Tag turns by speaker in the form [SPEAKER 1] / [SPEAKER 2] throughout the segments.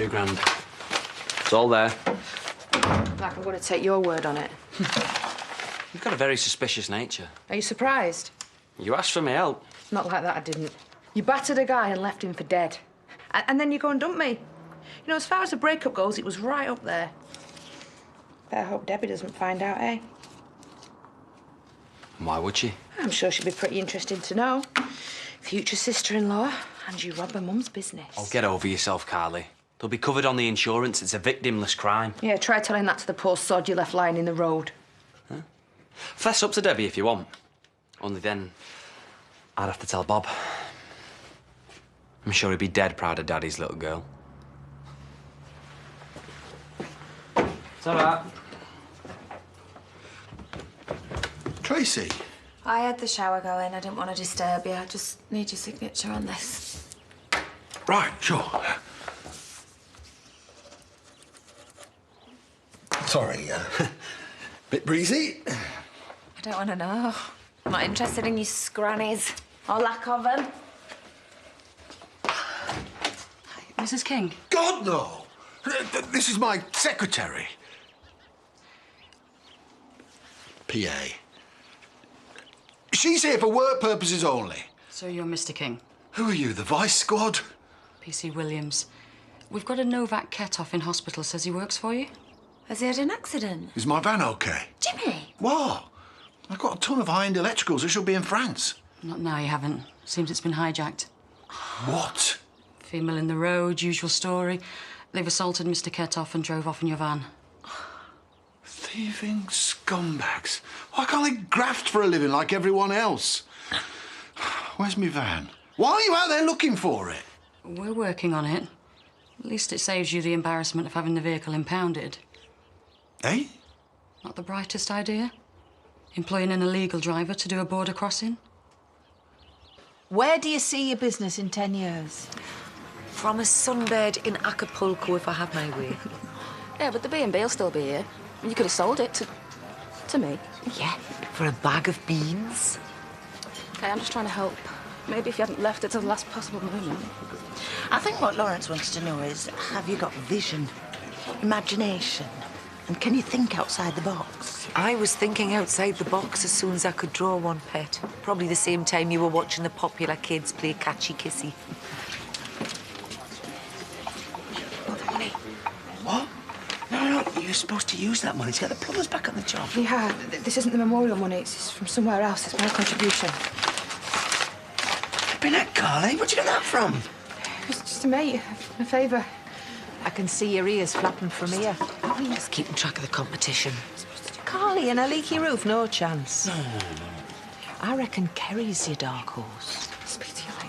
[SPEAKER 1] grand. It's all there.
[SPEAKER 2] Like I'm going to take your word on it.
[SPEAKER 1] You've got a very suspicious nature.
[SPEAKER 2] Are you surprised?
[SPEAKER 1] You asked for my help.
[SPEAKER 2] Not like that, I didn't. You battered a guy and left him for dead. And then you go and dump me. You know, as far as the breakup goes, it was right up there. Better hope Debbie doesn't find out, eh?
[SPEAKER 1] Why would she?
[SPEAKER 2] I'm sure she'd be pretty interested to know. Future sister-in-law, and you rob her mum's business.
[SPEAKER 1] Oh, get over yourself, Carly. They'll be covered on the insurance. It's a victimless crime.
[SPEAKER 2] Yeah, try telling that to the poor sod you left lying in the road.
[SPEAKER 1] Huh? Fess up to Debbie if you want. Only then, I'd have to tell Bob. I'm sure he'd be dead proud of Daddy's little girl. It's all right.
[SPEAKER 3] Tracy.
[SPEAKER 4] I had the shower going. I didn't want to disturb you. I just need your signature on this.
[SPEAKER 3] Right, sure. Sorry, bit breezy?
[SPEAKER 4] I don't want to know. I'm not interested in your scrannies or lack of them.
[SPEAKER 5] Mrs. King?
[SPEAKER 3] God, no! This is my secretary. PA. She's here for work purposes only.
[SPEAKER 5] So you're Mr. King?
[SPEAKER 3] Who are you, the Vice Squad?
[SPEAKER 5] PC Williams. We've got a Novak Ketoff in hospital. Says he works for you.
[SPEAKER 4] Has he had an accident?
[SPEAKER 3] Is my van okay?
[SPEAKER 4] Jimmy!
[SPEAKER 3] What? I've got a ton of high-end electricals. I shall be in France.
[SPEAKER 5] Not now, you haven't. Seems it's been hijacked.
[SPEAKER 3] What?
[SPEAKER 5] Female in the road, usual story. They've assaulted Mr. Ketoff and drove off in your van.
[SPEAKER 3] Thieving scumbags. Why can't they graft for a living like everyone else? Where's my van? Why are you out there looking for it?
[SPEAKER 5] We're working on it. At least it saves you the embarrassment of having the vehicle impounded.
[SPEAKER 3] Eh?
[SPEAKER 5] Not the brightest idea? Employing an illegal driver to do a border crossing?
[SPEAKER 6] Where do you see your business in 10 years?
[SPEAKER 7] From a sunbed in Acapulco, if I have my way.
[SPEAKER 4] Yeah, but the B&B will still be here. You could have sold it to me.
[SPEAKER 7] Yeah, for a bag of beans.
[SPEAKER 4] Okay, I'm just trying to help. Maybe if you hadn't left it till the last possible moment.
[SPEAKER 6] I think what Lawrence wants to know is, have you got vision, imagination, and can you think outside the box?
[SPEAKER 7] I was thinking outside the box as soon as I could draw one, Pet. Probably the same time you were watching the popular kids play catchy-kissy.
[SPEAKER 6] What? No, you're supposed to use that money to get the plumbers back on the job.
[SPEAKER 2] Yeah, this isn't the memorial money. It's from somewhere else. It's my contribution.
[SPEAKER 6] Been at Carly? Where'd you get that from?
[SPEAKER 2] It's just a mate, a favour.
[SPEAKER 6] I can see your ears flapping from here.
[SPEAKER 7] Just keeping track of the competition.
[SPEAKER 6] Carly and a leaky roof, no chance. No. I reckon Kerry's your dark horse.
[SPEAKER 2] Speak to you later.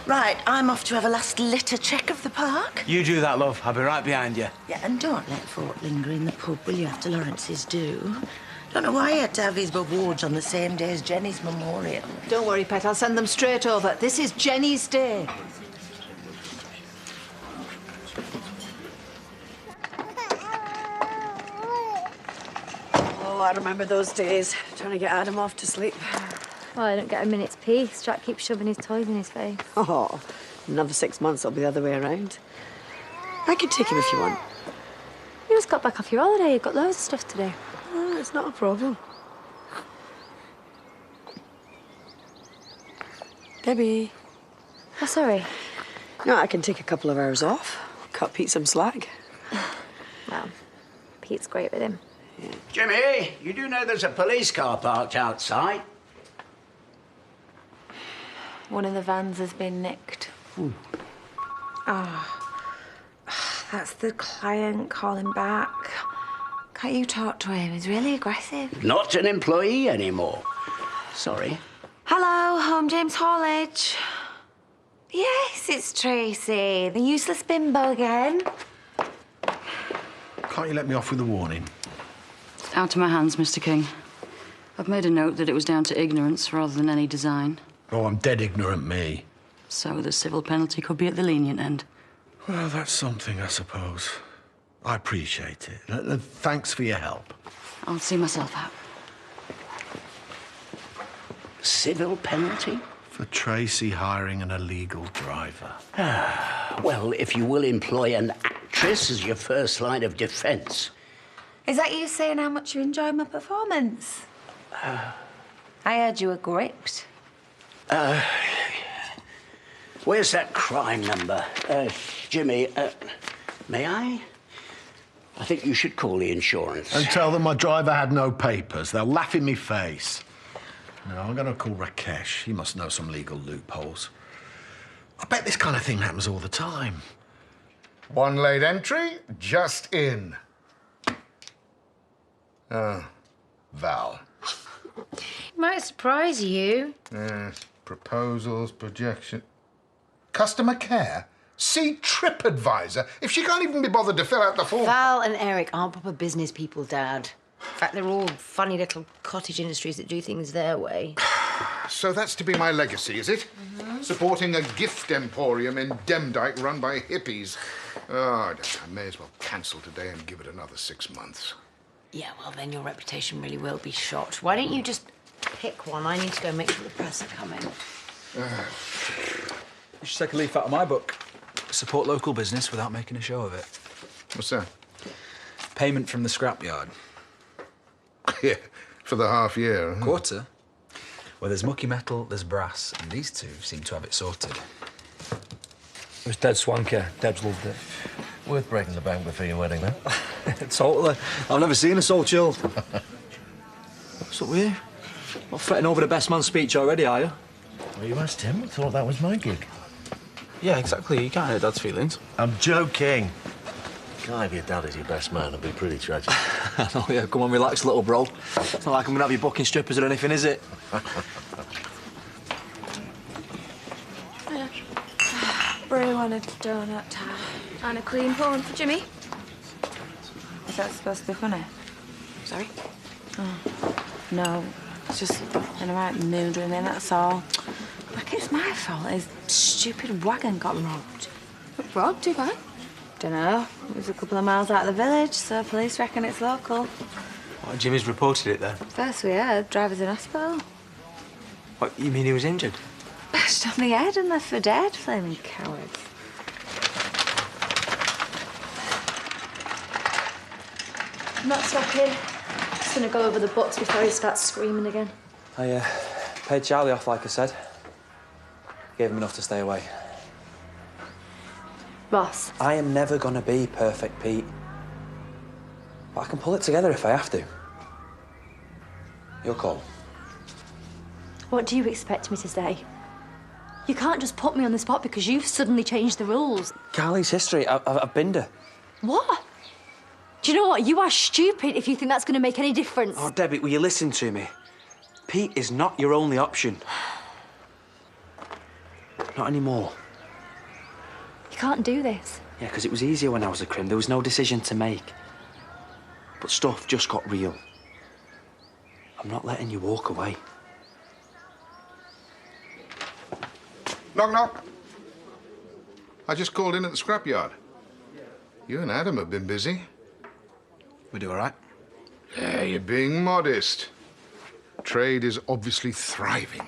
[SPEAKER 6] Right, I'm off to have a last litter check of the park.
[SPEAKER 8] You do that, love. I'll be right behind you.
[SPEAKER 6] Yeah, and don't let folk linger in the pub, will you, after Lawrence's do? Don't know why he had to have his awards on the same day as Jenny's memorial. Don't worry, Pet, I'll send them straight over. This is Jenny's day.
[SPEAKER 9] Oh, I remember those days, trying to get Adam off to sleep.
[SPEAKER 10] Well, I don't get a minute's peace. Jack keeps shoving his toys in his face.
[SPEAKER 9] Oh, another 6 months, it'll be the other way around. I can take him if you want.
[SPEAKER 10] You just got back off your holiday. You've got loads of stuff to do.
[SPEAKER 9] Oh, it's not a problem. Debbie.
[SPEAKER 10] Oh, sorry.
[SPEAKER 9] No, I can take a couple of hours off. Cut Pete some slack.
[SPEAKER 10] Well, Pete's great with him.
[SPEAKER 8] Yeah. Jimmy, you do know there's a police car parked outside?
[SPEAKER 4] One of the vans has been nicked. That's the client calling back. Can't you talk to him? He's really aggressive.
[SPEAKER 8] Not an employee anymore. Sorry.
[SPEAKER 4] Hello, Home James Haulage. Yes, it's Tracy, the useless bimbo again.
[SPEAKER 3] Can't you let me off with a warning?
[SPEAKER 5] Out of my hands, Mr. King. I've made a note that it was down to ignorance rather than any design.
[SPEAKER 3] Oh, I'm dead ignorant, me.
[SPEAKER 5] So the civil penalty could be at the lenient end.
[SPEAKER 3] Well, that's something, I suppose. I appreciate it. Thanks for your help.
[SPEAKER 5] I'll see myself out.
[SPEAKER 8] Civil penalty?
[SPEAKER 3] For Tracy hiring an illegal driver.
[SPEAKER 8] Well, if you will employ an actress as your first line of defence.
[SPEAKER 4] Is that you saying how much you enjoyed my performance? I heard you were gripped.
[SPEAKER 8] Where's that crime number? Jimmy, may I? I think you should call the insurance.
[SPEAKER 3] And tell them my driver had no papers. They'll laugh in me face. No, I'm going to call Rakesh. He must know some legal loopholes. I bet this kind of thing happens all the time.
[SPEAKER 11] One late entry, just in. Val.
[SPEAKER 6] Might surprise you.
[SPEAKER 11] Proposals, projection. Customer care? See TripAdvisor if she can't even be bothered to fill out the form.
[SPEAKER 6] Val and Eric aren't proper business people, Dad. In fact, they're all funny little cottage industries that do things their way.
[SPEAKER 11] So that's to be my legacy, is it? Supporting a gift emporium in Demdike run by hippies. Oh, I may as well cancel today and give it another 6 months.
[SPEAKER 6] Yeah, well, then your reputation really will be shot. Why don't you just pick one? I need to go make sure the press are coming.
[SPEAKER 12] You should take a leaf out of my book. Support local business without making a show of it.
[SPEAKER 11] What's that?
[SPEAKER 12] Payment from the scrapyard.
[SPEAKER 11] Yeah, for the half year. Huh?
[SPEAKER 12] Quarter? Well, there's mucky metal, there's brass, and these two seem to have it sorted.
[SPEAKER 13] It was dead swanky. Debs loved it. Worth breaking the bank before your wedding, then.
[SPEAKER 14] Totally. I've never seen us so chilled. What's up with you? Not fretting over the best man speech already, are you?
[SPEAKER 13] Well, you asked him. I thought that was my gig.
[SPEAKER 14] Yeah, exactly. You can't hurt Dad's feelings.
[SPEAKER 13] I'm joking. Can't have your dad as your best man. It'd be pretty tragic.
[SPEAKER 14] I know, yeah. Come on, relax, little bro. It's not like I'm gonna have you booking strippers or anything, is it?
[SPEAKER 4] Really want a donut tart.
[SPEAKER 10] And a cream cone for Jimmy.
[SPEAKER 4] Is that supposed to be funny?
[SPEAKER 10] Sorry?
[SPEAKER 4] Oh, no. It's just in the right mood with me, that's all. Like, it's my fault. His stupid wagon got robbed.
[SPEAKER 10] Robbed? Too bad.
[SPEAKER 4] Dunno. It was a couple of miles out of the village, so police reckon it's local.
[SPEAKER 14] What, Jimmy's reported it then?
[SPEAKER 4] First we heard, driver's in hospital.
[SPEAKER 14] What, you mean he was injured?
[SPEAKER 4] Bashed on the head and left for dead, flaming cowards.
[SPEAKER 10] I'm not stopping. Just gonna go over the books before he starts screaming again.
[SPEAKER 1] I paid Charlie off, like I said. Gave him enough to stay away.
[SPEAKER 10] Boss.
[SPEAKER 1] I am never gonna be perfect, Pete. But I can pull it together if I have to. Your call.
[SPEAKER 10] What do you expect me to say? You can't just put me on the spot because you've suddenly changed the rules.
[SPEAKER 1] Carly's history, I've binned her.
[SPEAKER 10] What? Do you know what? You are stupid if you think that's going to make any difference.
[SPEAKER 1] Oh, Debbie, will you listen to me? Pete is not your only option. Not anymore.
[SPEAKER 10] You can't do this.
[SPEAKER 1] Yeah, because it was easier when I was a crim. There was no decision to make. But stuff just got real. I'm not letting you walk away.
[SPEAKER 11] Knock, knock. I just called in at the scrapyard. You and Adam have been busy.
[SPEAKER 12] We do all right?
[SPEAKER 11] Yeah, you're being modest. Trade is obviously thriving.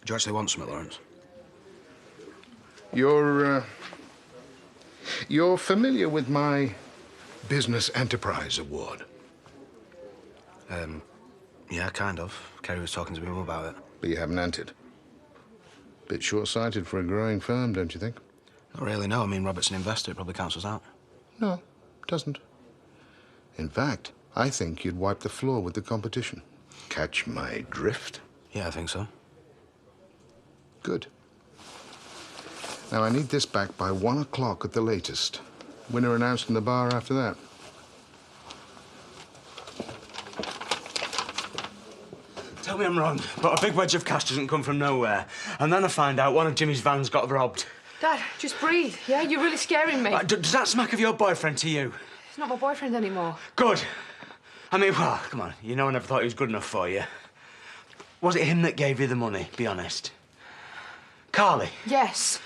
[SPEAKER 12] Do you actually want something, Lawrence?
[SPEAKER 11] You're familiar with my Business Enterprise Award?
[SPEAKER 12] Yeah, kind of. Kerry was talking to me about it.
[SPEAKER 11] But you haven't entered. Bit short-sighted for a growing firm, don't you think?
[SPEAKER 12] Not really, no. I mean, Robert's an investor. It probably cancels out.
[SPEAKER 11] No, it doesn't. In fact, I think you'd wipe the floor with the competition. Catch my drift?
[SPEAKER 12] Yeah, I think so.
[SPEAKER 11] Good. Now, I need this back by 1 o'clock at the latest. Winner announced in the bar after that.
[SPEAKER 15] Tell me I'm wrong, but a big wedge of cash doesn't come from nowhere. And then I find out one of Jimmy's vans got robbed.
[SPEAKER 2] Dad, just breathe, yeah? You're really scaring me.
[SPEAKER 15] Does that smack of your boyfriend to you?
[SPEAKER 2] He's not my boyfriend anymore.
[SPEAKER 15] Good. I mean, well, come on. You know I never thought he was good enough for you. Was it him that gave you the money, be honest? Carly?
[SPEAKER 2] Yes.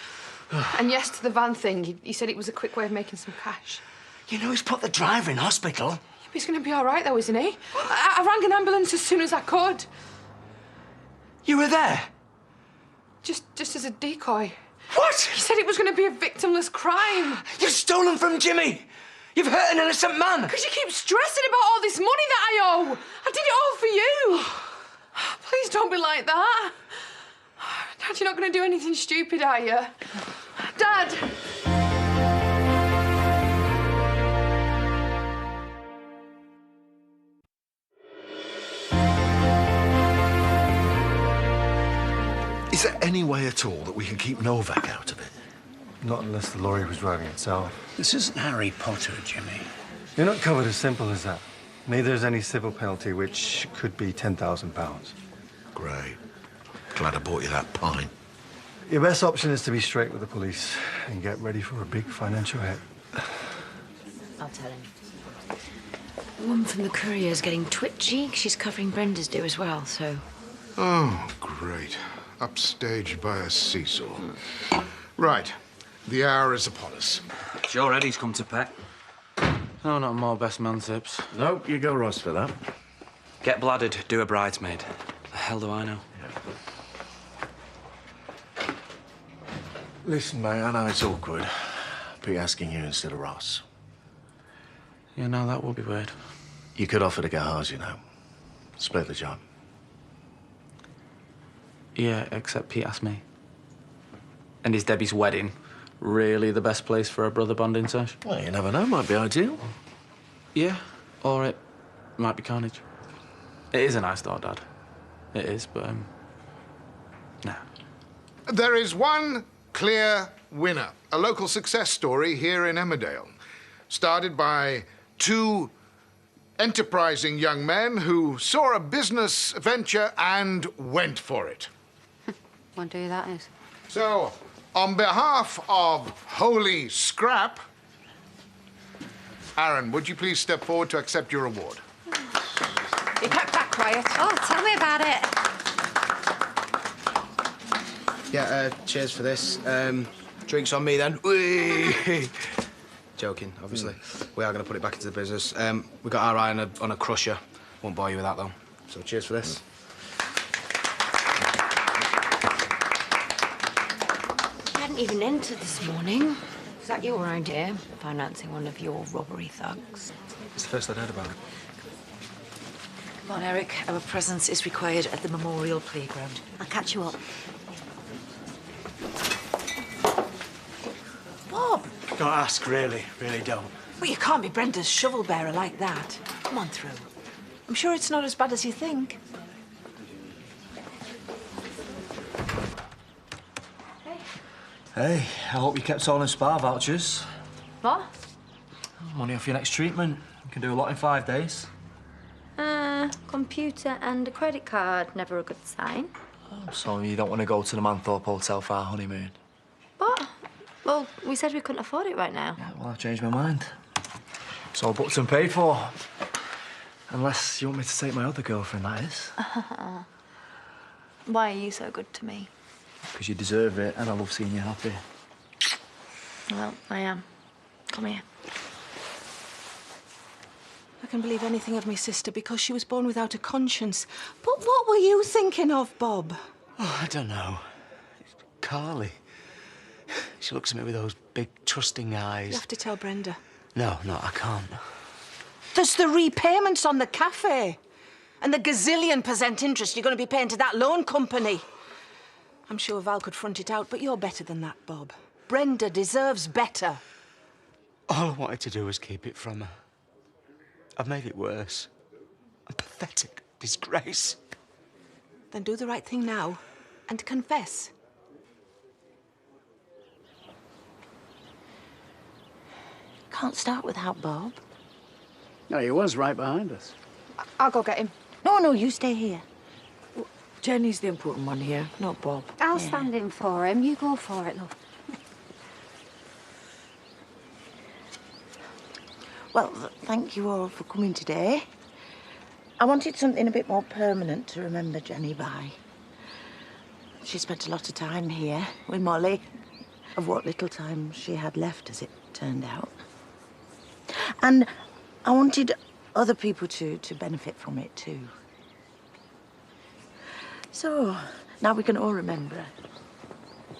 [SPEAKER 2] And yes to the van thing. He said it was a quick way of making some cash.
[SPEAKER 15] You know he's put the driver in hospital.
[SPEAKER 2] He's going to be all right, though, isn't he? I rang an ambulance as soon as I could.
[SPEAKER 15] You were there?
[SPEAKER 2] Just as a decoy.
[SPEAKER 15] What?
[SPEAKER 2] He said it was going to be a victimless crime.
[SPEAKER 15] You've stolen from Jimmy! You've hurt an innocent man!
[SPEAKER 2] Because you keep stressing about all this money that I owe. I did it all for you. Please don't be like that. Dad, you're not going to do anything stupid, are you? Dad!
[SPEAKER 3] Is there any way at all that we can keep Novak out of it?
[SPEAKER 16] Not unless the lorry was driving itself.
[SPEAKER 8] This isn't Harry Potter, Jimmy.
[SPEAKER 16] You're not covered as simple as that. Neither is any civil penalty, which could be £10,000.
[SPEAKER 3] Great. Glad I bought you that pint.
[SPEAKER 16] Your best option is to be straight with the police and get ready for a big financial hit.
[SPEAKER 6] I'll tell him. The woman from the Courier's getting twitchy. She's covering Brenda's do as well, so...
[SPEAKER 11] Oh, great. Upstaged by a seesaw. Right. The hour is upon us.
[SPEAKER 15] Sure, Eddie's come to pet.
[SPEAKER 1] No, not more best man tips.
[SPEAKER 13] Nope, you go Ross for that.
[SPEAKER 1] Get bladdered, do a bridesmaid. The hell do I know?
[SPEAKER 3] Listen, mate, I know it's awkward. Be asking you instead of Ross.
[SPEAKER 1] Yeah, no, that would be weird.
[SPEAKER 3] You could offer to go ours, you know. Split the job.
[SPEAKER 1] Yeah, except Pete asked me. And is Debbie's wedding really the best place for a brother bonding sesh?
[SPEAKER 3] Well, you never know, might be ideal.
[SPEAKER 1] Yeah, or it might be carnage. It is a nice thought, Dad. It is, but, nah.
[SPEAKER 11] There is one clear winner. A local success story here in Emmerdale. Started by two enterprising young men who saw a business venture and went for it.
[SPEAKER 5] Wonder who that is.
[SPEAKER 11] So, on behalf of Holy Scrap, Aaron, would you please step forward to accept your award?
[SPEAKER 2] You kept that quiet.
[SPEAKER 10] Oh, tell me about it.
[SPEAKER 17] Yeah, cheers for this. Drinks on me then. Whee! Joking, obviously. We are going to put it back into the business. We got our eye on a crusher. Won't bore you with that though. So cheers for this.
[SPEAKER 6] I hadn't even entered this morning. Is that your idea? Financing one of your robbery thugs?
[SPEAKER 12] It's the first I'd heard about it.
[SPEAKER 7] Come on, Eric. Our presence is required at the memorial playground.
[SPEAKER 10] I'll catch you up.
[SPEAKER 7] Bob!
[SPEAKER 15] Don't ask, really. Really don't.
[SPEAKER 7] Well, you can't be Brenda's shovel bearer like that. Come on through. I'm sure it's not as bad as you think.
[SPEAKER 14] Hey, I hope you kept all them spa vouchers.
[SPEAKER 10] What?
[SPEAKER 14] Money off your next treatment. You can do a lot in 5 days.
[SPEAKER 10] Computer and a credit card. Never a good sign.
[SPEAKER 14] So you don't want to go to the Manthorpe Hotel for our honeymoon?
[SPEAKER 10] What? Well, we said we couldn't afford it right now.
[SPEAKER 14] Well, I've changed my mind. It's all booked and paid for. Unless you want me to take my other girlfriend, that is.
[SPEAKER 10] Why are you so good to me?
[SPEAKER 14] Because you deserve it, and I love seeing you happy.
[SPEAKER 10] Well, I am. Come here.
[SPEAKER 7] I can believe anything of my sister because she was born without a conscience. But what were you thinking of, Bob?
[SPEAKER 15] Oh, I don't know. Carly. She looks at me with those big, trusting eyes.
[SPEAKER 7] You have to tell Brenda.
[SPEAKER 15] No, I can't.
[SPEAKER 7] There's the repayments on the cafe. And the gazillion % interest you're going to be paying to that loan company. I'm sure Val could front it out, but you're better than that, Bob. Brenda deserves better.
[SPEAKER 15] All I wanted to do was keep it from her. I've made it worse. A pathetic disgrace.
[SPEAKER 7] Then do the right thing now and confess.
[SPEAKER 6] Can't start without Bob.
[SPEAKER 8] No, he was right behind us.
[SPEAKER 2] I'll go get him.
[SPEAKER 6] No, you stay here.
[SPEAKER 7] Jenny's the important one here, not Bob.
[SPEAKER 10] I'll stand in for him. You go for it, love.
[SPEAKER 6] Well, thank you all for coming today. I wanted something a bit more permanent to remember Jenny by. She spent a lot of time here with Molly, of what little time she had left, as it turned out. And I wanted other people to benefit from it, too. So, now we can all remember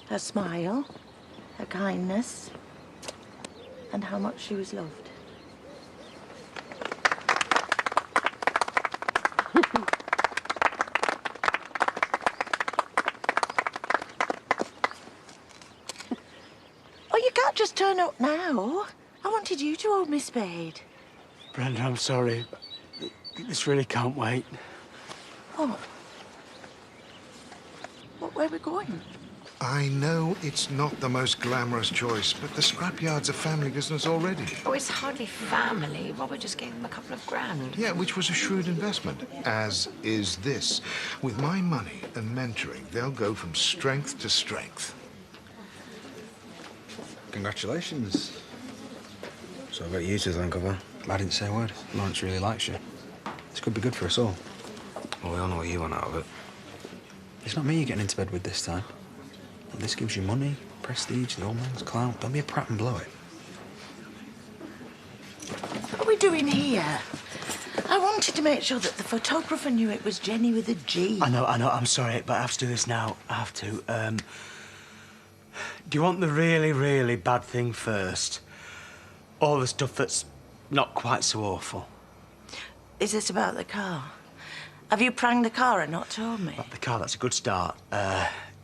[SPEAKER 6] her smile, her kindness, and how much she was loved. Oh, you can't just turn up now. I wanted you to hold me spade.
[SPEAKER 15] Brenda, I'm sorry. This really can't wait.
[SPEAKER 6] What? Where are we going?
[SPEAKER 11] I know it's not the most glamorous choice, but the scrapyard's a family business already.
[SPEAKER 2] Oh, it's hardly family. Robert just gave them a couple of grand.
[SPEAKER 11] Yeah, which was a shrewd investment, as is this. With my money and mentoring, they'll go from strength to strength.
[SPEAKER 17] Congratulations. So I've got you to thank her. I didn't say a word. Lawrence really likes you. This could be good for us all. Well, we all know what you want out of it. It's not me you're getting into bed with this time. This gives you money, prestige, the old man's clout. Don't be a prat and blow it.
[SPEAKER 6] What are we doing here? I wanted to make sure that the photographer knew it was Jenny with a G.
[SPEAKER 15] I know. I'm sorry, but I have to do this now. I have to. Do you want the really, really bad thing first? All the stuff that's not quite so awful?
[SPEAKER 6] Is this about the car? Have you pranged the car and not told me?
[SPEAKER 15] About the car, that's a good start.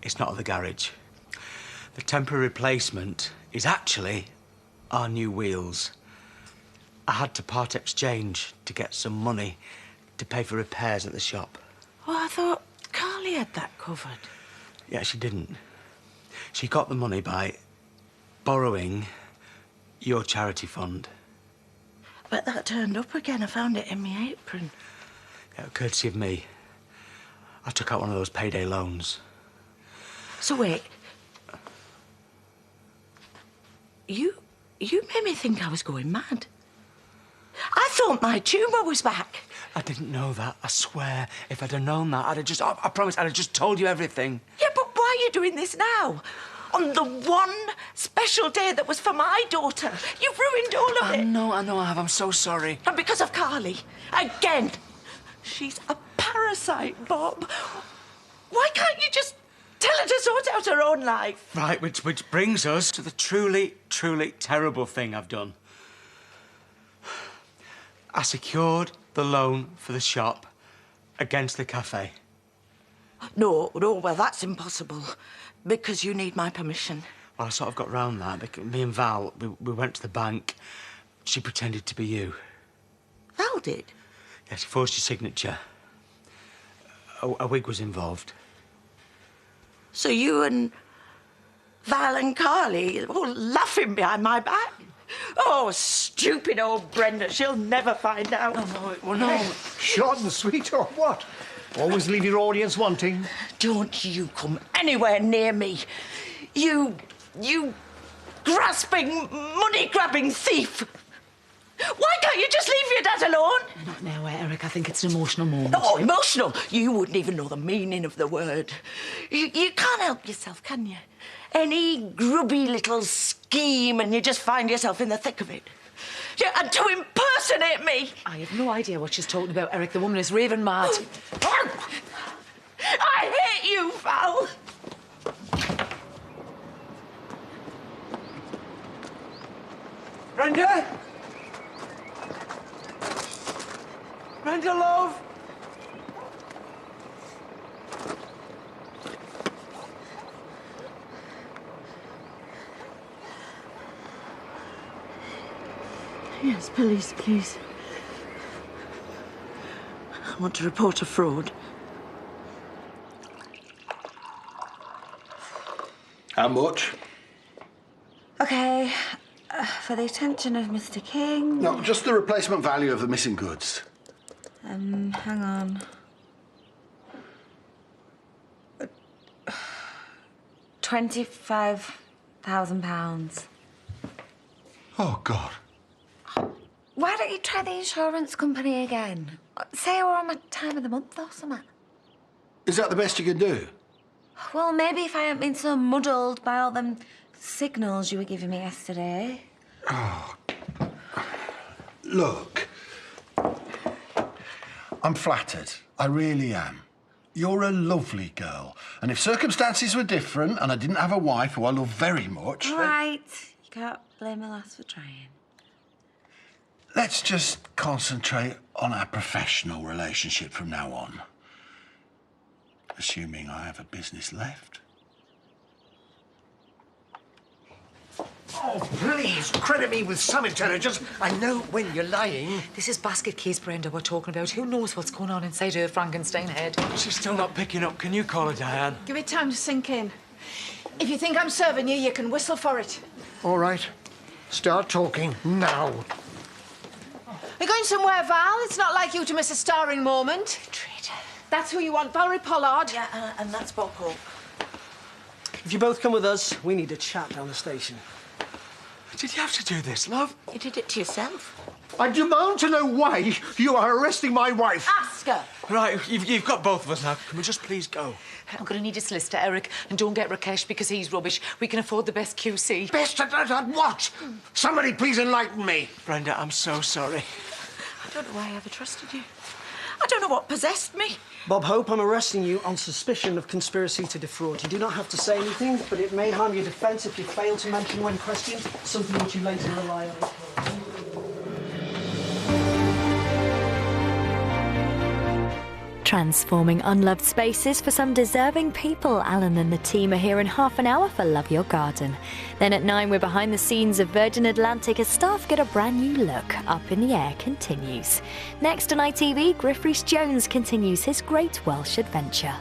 [SPEAKER 15] It's not at the garage. The temporary replacement is actually our new wheels. I had to part exchange to get some money to pay for repairs at the shop.
[SPEAKER 6] Oh, I thought Carly had that covered.
[SPEAKER 15] Yeah, she didn't. She got the money by borrowing your charity fund.
[SPEAKER 6] But that turned up again. I found it in my apron.
[SPEAKER 15] Yeah, courtesy of me. I took out one of those payday loans.
[SPEAKER 6] So wait. You made me think I was going mad. I thought my tumour was back.
[SPEAKER 15] I didn't know that, I swear. If I'd have known that, I promise, I'd have just told you everything.
[SPEAKER 6] Yeah, but why are you doing this now? On the one special day that was for my daughter. You've ruined all of it.
[SPEAKER 15] I know I have. I'm so sorry.
[SPEAKER 6] And because of Carly. Again. She's a parasite, Bob. Why can't you just tell her to sort out her own life?
[SPEAKER 15] Right, which brings us to the truly, truly terrible thing I've done. I secured the loan for the shop against the cafe.
[SPEAKER 6] No, well, that's impossible. Because you need my permission.
[SPEAKER 15] Well, I sort of got round that. Because me and Val, we went to the bank. She pretended to be you.
[SPEAKER 6] Val did?
[SPEAKER 15] Yeah, she forged your signature. A wig was involved.
[SPEAKER 6] So you and Val and Carly all laughing behind my back? Oh, stupid old Brenda. She'll never find out.
[SPEAKER 15] No.
[SPEAKER 3] Short and sweet or what? Always leave your audience wanting.
[SPEAKER 6] Don't you come anywhere near me. You grasping, money-grabbing thief. Why can't you just leave your dad alone?
[SPEAKER 2] Not now, Eric. I think it's an emotional moment.
[SPEAKER 6] Oh, emotional? You wouldn't even know the meaning of the word. You can't help yourself, can you? Any grubby little scheme and you just find yourself in the thick of it. Yeah, and to impersonate me!
[SPEAKER 2] I have no idea what she's talking about, Eric. The woman is raving mad.
[SPEAKER 6] I hate you, Val!
[SPEAKER 15] Brenda? Brenda, love?
[SPEAKER 6] Yes, police, please. I want to report a fraud.
[SPEAKER 3] How much?
[SPEAKER 4] OK, for the attention of Mr. King...
[SPEAKER 3] No, just the replacement value of the missing goods.
[SPEAKER 4] Hang on. £25,000.
[SPEAKER 3] Oh, God.
[SPEAKER 4] Why don't you try the insurance company again? Say we're on my time of the month or something.
[SPEAKER 3] Is that the best you can do?
[SPEAKER 4] Well, maybe if I hadn't been so muddled by all them signals you were giving me yesterday.
[SPEAKER 3] Oh. Look. I'm flattered. I really am. You're a lovely girl. And if circumstances were different and I didn't have a wife who I love very much...
[SPEAKER 4] All right. You can't blame a lass for trying.
[SPEAKER 3] Let's just concentrate on our professional relationship from now on. Assuming I have a business left.
[SPEAKER 18] Oh, please, credit me with some intelligence. I know when you're lying.
[SPEAKER 19] This is Basket Keys, Brenda, we're talking about. Who knows what's going on inside her Frankenstein head?
[SPEAKER 15] She's still not picking up. Can you call her, Diane?
[SPEAKER 7] Give it time to sink in. If you think I'm serving you, you can whistle for it.
[SPEAKER 18] All right. Start talking now.
[SPEAKER 7] We're going somewhere, Val. It's not like you to miss a starring moment. Traitor. That's who you want, Valerie Pollard.
[SPEAKER 6] Yeah, and that's Bob Hope.
[SPEAKER 18] If you both come with us, we need a chat down the station.
[SPEAKER 15] Did you have to do this, love?
[SPEAKER 6] You did it to yourself.
[SPEAKER 18] I demand to know why you are arresting my wife.
[SPEAKER 7] Ask her.
[SPEAKER 15] Right, you've got both of us now. Can we just please go?
[SPEAKER 19] I'm going to need a solicitor, Eric, and don't get Rakesh because he's rubbish. We can afford the best QC.
[SPEAKER 18] Best at what? Somebody please enlighten me.
[SPEAKER 15] Brenda, I'm so sorry.
[SPEAKER 6] I don't know why I ever trusted you. I don't know what possessed me.
[SPEAKER 18] Bob Hope, I'm arresting you on suspicion of conspiracy to defraud. You do not have to say anything, but it may harm your defence if you fail to mention when questioned something which you later rely on.
[SPEAKER 20] Transforming unloved spaces for some deserving people. Alan and the team are here in half an hour for Love Your Garden. Then at 9, we're behind the scenes of Virgin Atlantic as staff get a brand new look. Up in the Air continues. Next on ITV, Griff Rhys Jones continues his great Welsh adventure.